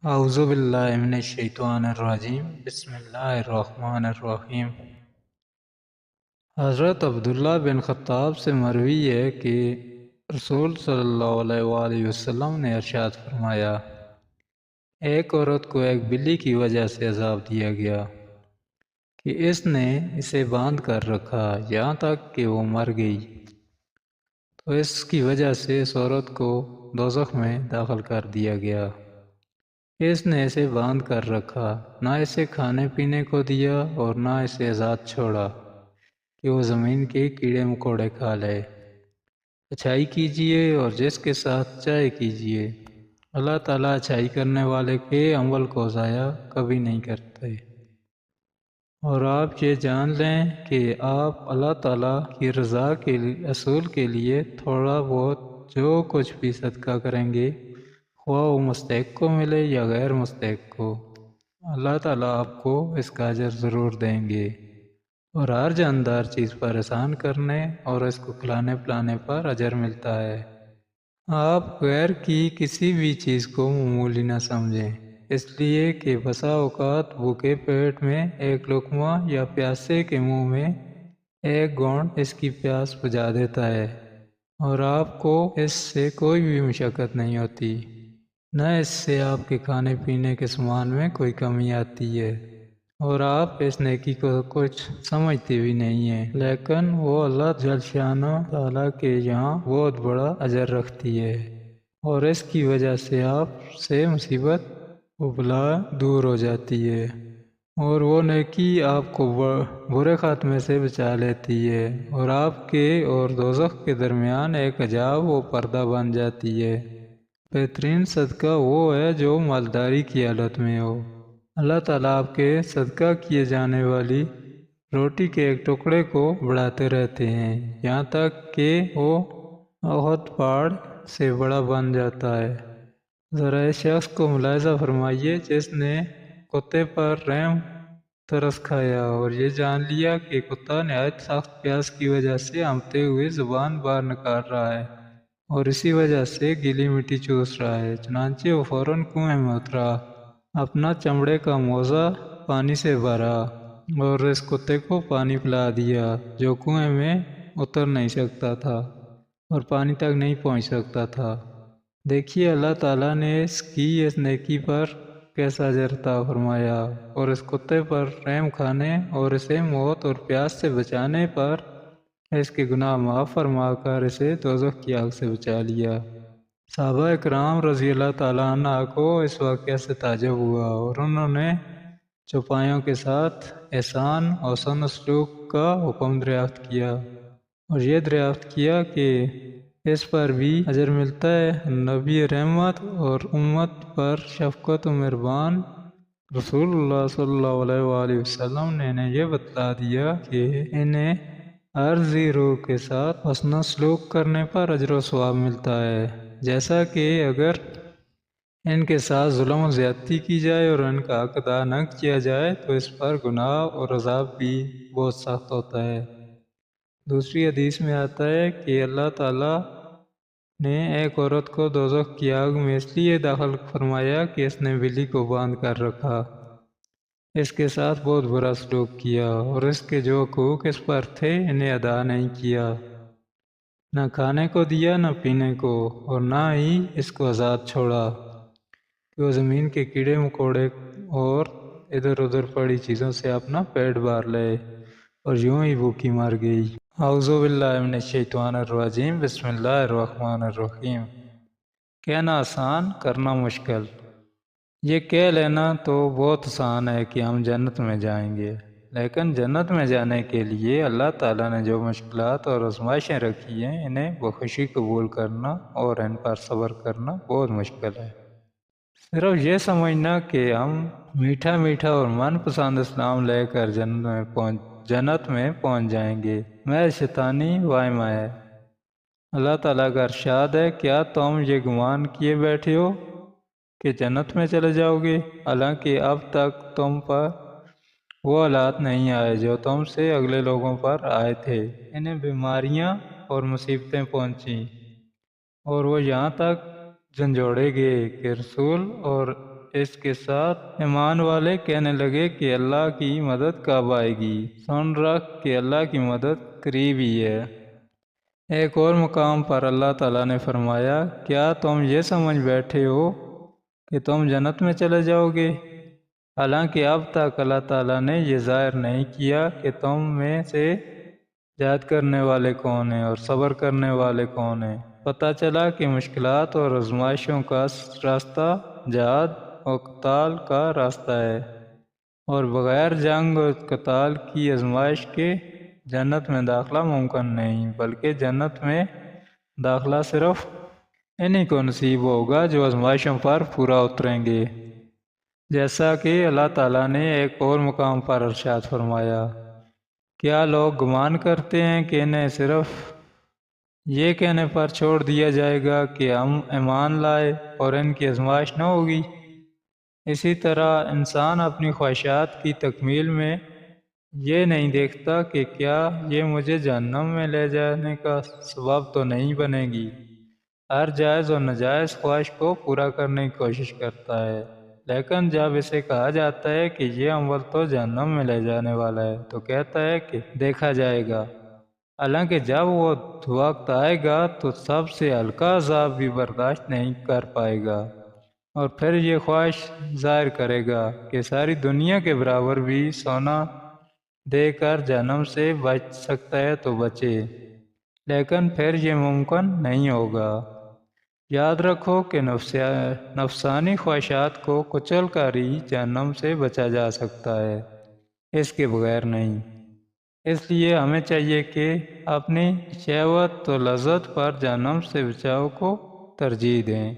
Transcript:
اعوذ باللہ من الشیطان الرجیم بسم اللہ الرحمن الرحیم۔ حضرت عبداللہ بن خطاب سے مروی ہے کہ رسول صلی اللہ علیہ وآلہ وسلم نے ارشاد فرمایا، ایک عورت کو ایک بلی کی وجہ سے عذاب دیا گیا کہ اس نے اسے باندھ کر رکھا یہاں تک کہ وہ مر گئی، تو اس کی وجہ سے اس عورت کو دوزخ میں داخل کر دیا گیا۔ اس نے اسے باندھ کر رکھا، نہ اسے کھانے پینے کو دیا اور نہ اسے آزاد چھوڑا کہ وہ زمین کے کیڑے مکوڑے کھا لے۔ اچھائی کیجیے اور جس کے ساتھ چاہے کیجیے، اللہ تعالیٰ اچھائی کرنے والے کے عمل کو ضائع کبھی نہیں کرتے۔ اور آپ یہ جان لیں کہ آپ اللہ تعالیٰ کی رضا کے اصول کے لیے تھوڑا بہت جو کچھ بھی صدقہ کریں گے، خواہ وہ مستحق کو ملے یا غیر مستحق کو، اللہ تعالیٰ آپ کو اس کا اجر ضرور دیں گے۔ اور ہر جاندار چیز پر احسان کرنے اور اس کو کھلانے پلانے پر اجر ملتا ہے۔ آپ غیر کی کسی بھی چیز کو معمولی نہ سمجھیں، اس لیے کہ بسا اوقات بھوکے پیٹ میں ایک لقمہ یا پیاسے کے منہ میں ایک گھونٹ اس کی پیاس بجھا دیتا ہے، اور آپ کو اس سے کوئی بھی مشقت نہیں ہوتی، نہ اس سے آپ کے کھانے پینے کے سامان میں کوئی کمی آتی ہے، اور آپ اس نیکی کو کچھ سمجھتے بھی نہیں ہیں، لیکن وہ اللہ جل شانہ تعالیٰ کے یہاں بہت بڑا اجر رکھتی ہے، اور اس کی وجہ سے آپ سے مصیبت و بلا دور ہو جاتی ہے، اور وہ نیکی آپ کو برے خاتمے سے بچا لیتی ہے، اور آپ کے اور دوزخ کے درمیان ایک حجاب و پردہ بن جاتی ہے۔ بہترین صدقہ وہ ہے جو مالداری کی حالت میں ہو۔ اللہ تعالیٰ آپ کے صدقہ کیے جانے والی روٹی کے ایک ٹکڑے کو بڑھاتے رہتے ہیں یہاں تک کہ وہ احد پہاڑ سے بڑا بن جاتا ہے۔ ذرا اس شخص کو ملاحظہ فرمائیے جس نے کتے پر رحم ترس کھایا اور یہ جان لیا کہ کتا نہایت سخت پیاس کی وجہ سے ہانپتے ہوئے زبان باہر نکال رہا ہے اور اسی وجہ سے گیلی مٹی چوس رہا ہے، چنانچہ وہ فوراً کنویں میں اترا، اپنا چمڑے کا موزہ پانی سے بھرا اور اس کتے کو پانی پلا دیا جو کنویں میں اتر نہیں سکتا تھا اور پانی تک نہیں پہنچ سکتا تھا۔ دیکھیے اللہ تعالیٰ نے اس نیکی پر کیسا اجر عطا فرمایا، اور اس کتے پر رحم کھانے اور اسے موت اور پیاس سے بچانے پر اس کے گناہ معاف فرما کر اسے دوزخ کی آگ سے بچا لیا۔ صحابہ اکرام رضی اللہ تعالیٰ عنہ کو اس واقعہ سے تعجب ہوا اور انہوں نے چوپایوں کے ساتھ احسان اور حسن سلوک کا حکم دریافت کیا، اور یہ دریافت کیا کہ اس پر بھی اجر ملتا ہے۔ نبی رحمت اور امت پر شفقت و مہربان رسول اللہ صلی اللہ علیہ وآلہ وسلم نے انہیں یہ بتلا دیا کہ انہیں عارضی روح کے ساتھ حسن سلوک کرنے پر اجر و ثواب ملتا ہے، جیسا کہ اگر ان کے ساتھ ظلم و زیادتی کی جائے اور ان کا حق ادا نہ کیا جائے تو اس پر گناہ اور عذاب بھی بہت سخت ہوتا ہے۔ دوسری حدیث میں آتا ہے کہ اللہ تعالیٰ نے ایک عورت کو دوزخ کی آگ میں اس لیے داخل فرمایا کہ اس نے بلی کو باندھ کر رکھا، اس کے ساتھ بہت برا سلوک کیا اور اس کے جو حقوق اس پر تھے انہیں ادا نہیں کیا، نہ کھانے کو دیا نہ پینے کو، اور نہ ہی اس کو آزاد چھوڑا کہ وہ زمین کے کیڑے مکوڑے اور ادھر ادھر پڑی چیزوں سے اپنا پیٹ بھر لے، اور یوں ہی بھوکی مر گئی۔ اعوذ باللہ من الشیطان الرجیم بسم اللہ الرحمن الرحیم۔ کہنا آسان، کرنا مشکل۔ یہ کہہ لینا تو بہت آسان ہے کہ ہم جنت میں جائیں گے، لیکن جنت میں جانے کے لیے اللہ تعالیٰ نے جو مشکلات اور آزمائشیں رکھی ہیں انہیں بخوشی قبول کرنا اور ان پر صبر کرنا بہت مشکل ہے۔ صرف یہ سمجھنا کہ ہم میٹھا میٹھا اور من پسند اسلام لے کر جنت میں پہنچ جائیں گے، میں شیطانی وہم ہے۔ اللہ تعالیٰ کا ارشاد ہے، کیا تم یہ گمان کیے بیٹھے ہو کہ جنت میں چلے جاؤ گے، حالانکہ اب تک تم پر وہ حالات نہیں آئے جو تم سے اگلے لوگوں پر آئے تھے، انہیں بیماریاں اور مصیبتیں پہنچیں، اور وہ یہاں تک جھنجھوڑے گئے کہ رسول اور اس کے ساتھ ایمان والے کہنے لگے کہ اللہ کی مدد کب آئے گی؟ سن رکھ کہ اللہ کی مدد قریب ہی ہے۔ ایک اور مقام پر اللہ تعالیٰ نے فرمایا، کیا تم یہ سمجھ بیٹھے ہو کہ تم جنت میں چلے جاؤ گے؟ حالانکہ اب تک اللہ تعالیٰ نے یہ ظاہر نہیں کیا کہ تم میں سے جہاد کرنے والے کون ہیں اور صبر کرنے والے کون ہیں۔ پتہ چلا کہ مشکلات اور آزمائشوں کا راستہ جہاد اور قتال کا راستہ ہے، اور بغیر جنگ اور قتال کی آزمائش کے جنت میں داخلہ ممکن نہیں، بلکہ جنت میں داخلہ صرف انہی کو نصیب ہوگا جو آزمائشوں پر پورا اتریں گے۔ جیسا کہ اللہ تعالیٰ نے ایک اور مقام پر ارشاد فرمایا، کیا لوگ گمان کرتے ہیں کہ انہیں صرف یہ کہنے پر چھوڑ دیا جائے گا کہ ہم ایمان لائے اور ان کی آزمائش نہ ہوگی؟ اسی طرح انسان اپنی خواہشات کی تکمیل میں یہ نہیں دیکھتا کہ کیا یہ مجھے جہنم میں لے جانے کا سبب تو نہیں بنے گی۔ ہر جائز اور ناجائز خواہش کو پورا کرنے کی کوشش کرتا ہے، لیکن جب اسے کہا جاتا ہے کہ یہ عمل تو جہنم میں لے جانے والا ہے تو کہتا ہے کہ دیکھا جائے گا، حالانکہ جب وہ وقت آئے گا تو سب سے ہلکا عذاب بھی برداشت نہیں کر پائے گا، اور پھر یہ خواہش ظاہر کرے گا کہ ساری دنیا کے برابر بھی سونا دے کر جہنم سے بچ سکتا ہے تو بچے، لیکن پھر یہ ممکن نہیں ہوگا۔ یاد رکھو کہ نفسانی خواہشات کو کچل کر ہی جہنم سے بچا جا سکتا ہے، اس کے بغیر نہیں۔ اس لیے ہمیں چاہیے کہ اپنی شہوت و لذت پر جہنم سے بچاؤ کو ترجیح دیں۔